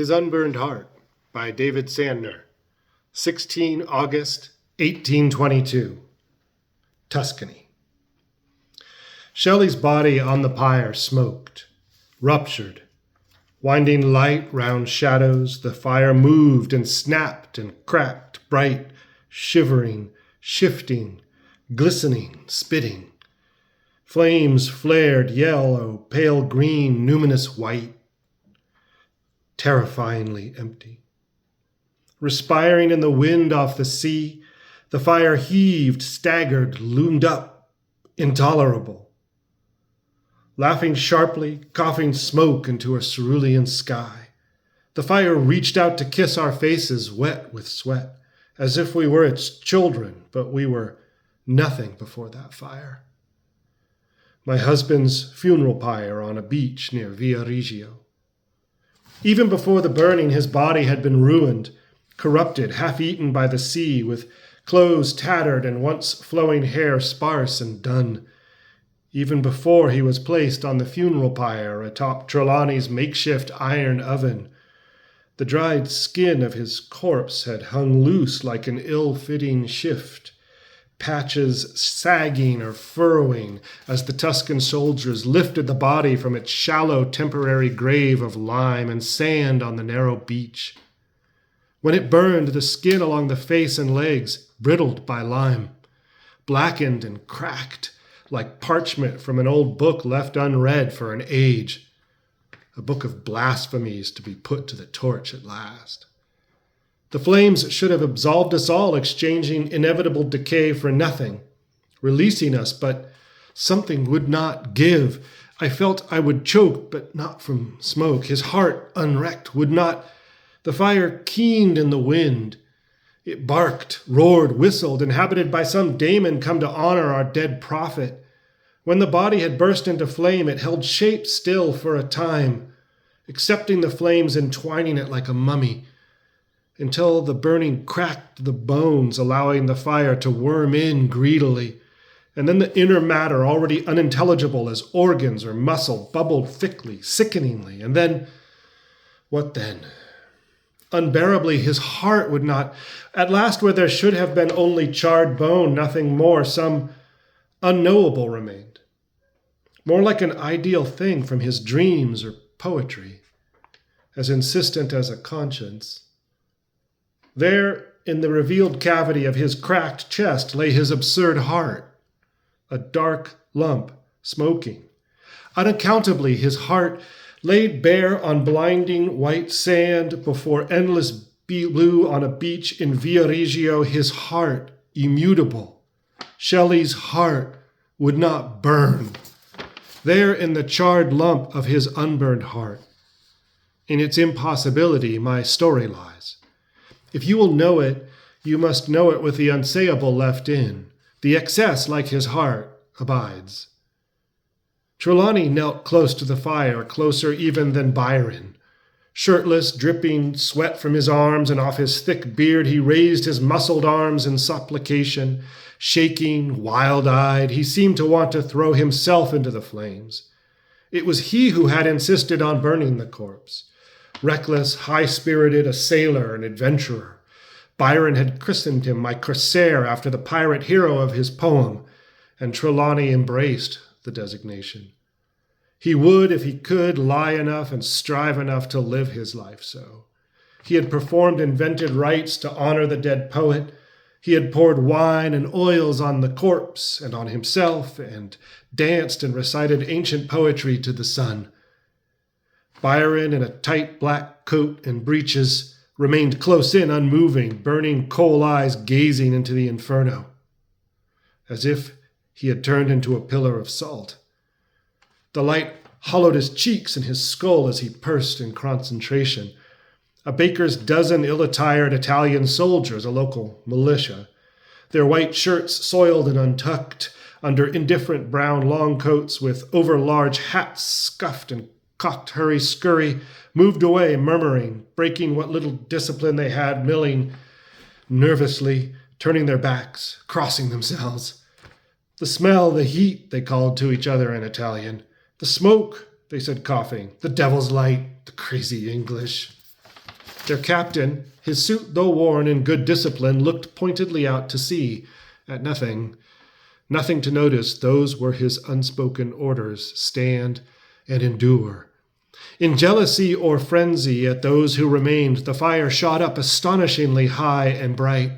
His Unburned Heart by David Sandner, 16 August 1822, Tuscany. Shelley's body on the pyre smoked, ruptured. Winding light round shadows, the fire moved and snapped and cracked, bright, shivering, shifting, glistening, spitting. Flames flared yellow, pale green, numinous white, terrifyingly empty. Respiring in the wind off the sea, the fire heaved, staggered, loomed up, intolerable. Laughing sharply, coughing smoke into a cerulean sky, the fire reached out to kiss our faces wet with sweat, as if we were its children, but we were nothing before that fire. My husband's funeral pyre on a beach near Via Reggio. Even before the burning, his body had been ruined, corrupted, half-eaten by the sea, with clothes tattered and once flowing hair sparse and dun. Even before he was placed on the funeral pyre atop Trelawney's makeshift iron oven, the dried skin of his corpse had hung loose like an ill-fitting shift, patches sagging or furrowing as the Tuscan soldiers lifted the body from its shallow temporary grave of lime and sand on the narrow beach. When it burned, the skin along the face and legs, brittled by lime, blackened and cracked like parchment from an old book left unread for an age, a book of blasphemies to be put to the torch at last. The flames should have absolved us all, exchanging inevitable decay for nothing, releasing us, but something would not give. I felt I would choke, but not from smoke. His heart, unwrecked, would not. The fire keened in the wind. It barked, roared, whistled, inhabited by some daemon come to honor our dead prophet. When the body had burst into flame, it held shape still for a time, accepting the flames, entwining it like a mummy, until the burning cracked the bones, allowing the fire to worm in greedily. And then the inner matter, already unintelligible as organs or muscle, bubbled thickly, sickeningly. And then, what then? Unbearably, his heart would not. At last, where there should have been only charred bone, nothing more, some unknowable remained. More like an ideal thing from his dreams or poetry, as insistent as a conscience. There, in the revealed cavity of his cracked chest, lay his absurd heart, a dark lump, smoking. Unaccountably, his heart laid bare on blinding white sand before endless blue on a beach in Via Reggio, his heart, immutable. Shelley's heart would not burn. There in the charred lump of his unburned heart, in its impossibility, my story lies. If you will know it, you must know it with the unsayable left in. The excess, like his heart, abides. Trelawney knelt close to the fire, closer even than Byron. Shirtless, dripping sweat from his arms and off his thick beard, he raised his muscled arms in supplication. Shaking, wild-eyed, he seemed to want to throw himself into the flames. It was he who had insisted on burning the corpse. Reckless, high-spirited, a sailor, an adventurer. Byron had christened him my corsair after the pirate hero of his poem, and Trelawney embraced the designation. He would, if he could, lie enough and strive enough to live his life so. He had performed invented rites to honor the dead poet. He had poured wine and oils on the corpse and on himself, and danced and recited ancient poetry to the sun. Byron, in a tight black coat and breeches, remained close in, unmoving, burning coal eyes gazing into the inferno, as if he had turned into a pillar of salt. The light hollowed his cheeks and his skull as he pursed in concentration. A baker's dozen ill-attired Italian soldiers, a local militia, their white shirts soiled and untucked under indifferent brown long coats with over-large hats scuffed and cocked hurry-scurry, moved away, murmuring, breaking what little discipline they had, milling nervously, turning their backs, crossing themselves. The smell, the heat, they called to each other in Italian. The smoke, they said, coughing. The devil's light, the crazy English. Their captain, his suit though worn in good discipline, looked pointedly out to sea, at nothing. Nothing to notice, those were his unspoken orders: stand and endure. In jealousy or frenzy at those who remained, the fire shot up astonishingly high and bright,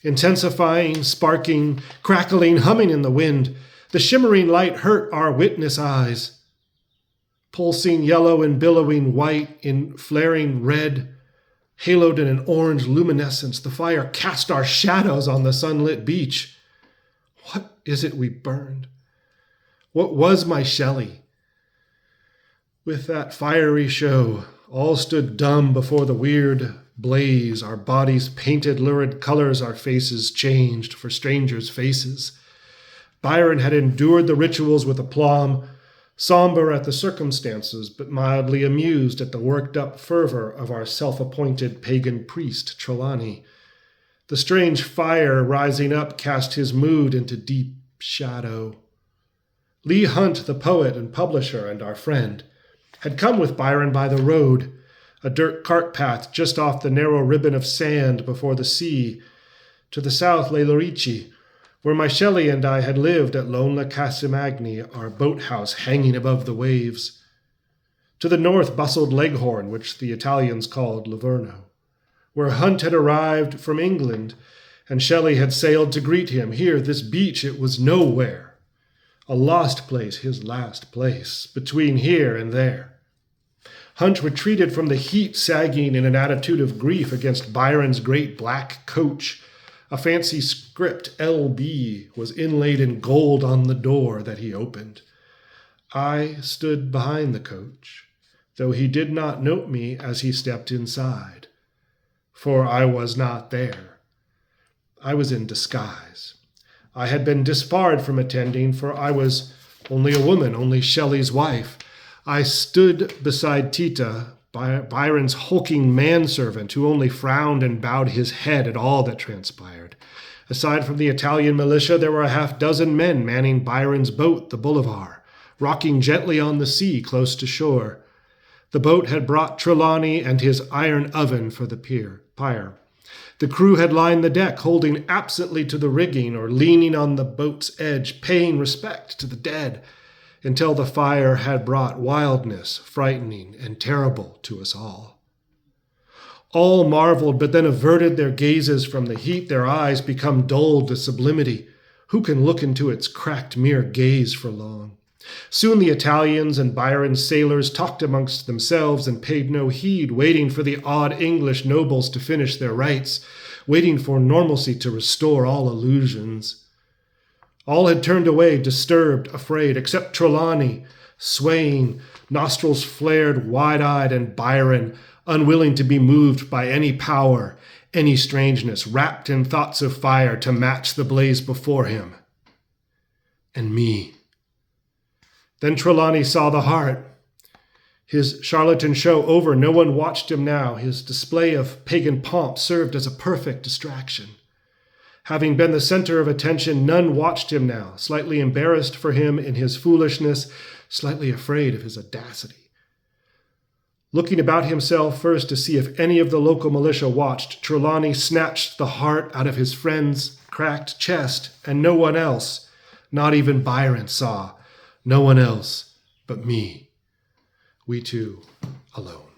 intensifying, sparking, crackling, humming in the wind. The shimmering light hurt our witness eyes. Pulsing yellow and billowing white in flaring red, haloed in an orange luminescence, the fire cast our shadows on the sunlit beach. What is it we burned? What was my Shelley? With that fiery show, all stood dumb before the weird blaze, our bodies painted lurid colors, our faces changed for strangers' faces. Byron had endured the rituals with aplomb, somber at the circumstances, but mildly amused at the worked-up fervor of our self-appointed pagan priest, Trelawney. The strange fire rising up cast his mood into deep shadow. Leigh Hunt, the poet and publisher and our friend, had come with Byron by the road, a dirt cart path just off the narrow ribbon of sand before the sea. To the south lay Lerici, where my Shelley and I had lived at Lone La Casimagni, our boathouse hanging above the waves. To the north bustled Leghorn, which the Italians called Livorno, where Hunt had arrived from England, and Shelley had sailed to greet him. Here, this beach, it was nowhere. A lost place, his last place, between here and there. Hunt retreated from the heat, sagging in an attitude of grief against Byron's great black coach. A fancy script, LB, was inlaid in gold on the door that he opened. I stood behind the coach, though he did not note me as he stepped inside, for I was not there. I was in disguise. I had been disbarred from attending, for I was only a woman, only Shelley's wife. I stood beside Tita, Byron's hulking manservant, who only frowned and bowed his head at all that transpired. Aside from the Italian militia, there were a half-dozen men manning Byron's boat, the Bolivar, rocking gently on the sea close to shore. The boat had brought Trelawney and his iron oven for the pyre. The crew had lined the deck, holding absently to the rigging or leaning on the boat's edge, paying respect to the dead, until the fire had brought wildness, frightening and terrible to us all. All marveled, but then averted their gazes from the heat, their eyes become dulled to sublimity. Who can look into its cracked mirror gaze for long? Soon the Italians and Byron's sailors talked amongst themselves and paid no heed, waiting for the odd English nobles to finish their rites, waiting for normalcy to restore all illusions. All had turned away, disturbed, afraid, except Trelawney, swaying, nostrils flared, wide-eyed, and Byron, unwilling to be moved by any power, any strangeness, wrapped in thoughts of fire to match the blaze before him. And me. Then Trelawney saw the heart. His charlatan show over, no one watched him now. His display of pagan pomp served as a perfect distraction. Having been the center of attention, none watched him now, slightly embarrassed for him in his foolishness, slightly afraid of his audacity. Looking about himself first to see if any of the local militia watched, Trelawney snatched the heart out of his friend's cracked chest, and no one else, not even Byron, saw. No one else but me. We two alone.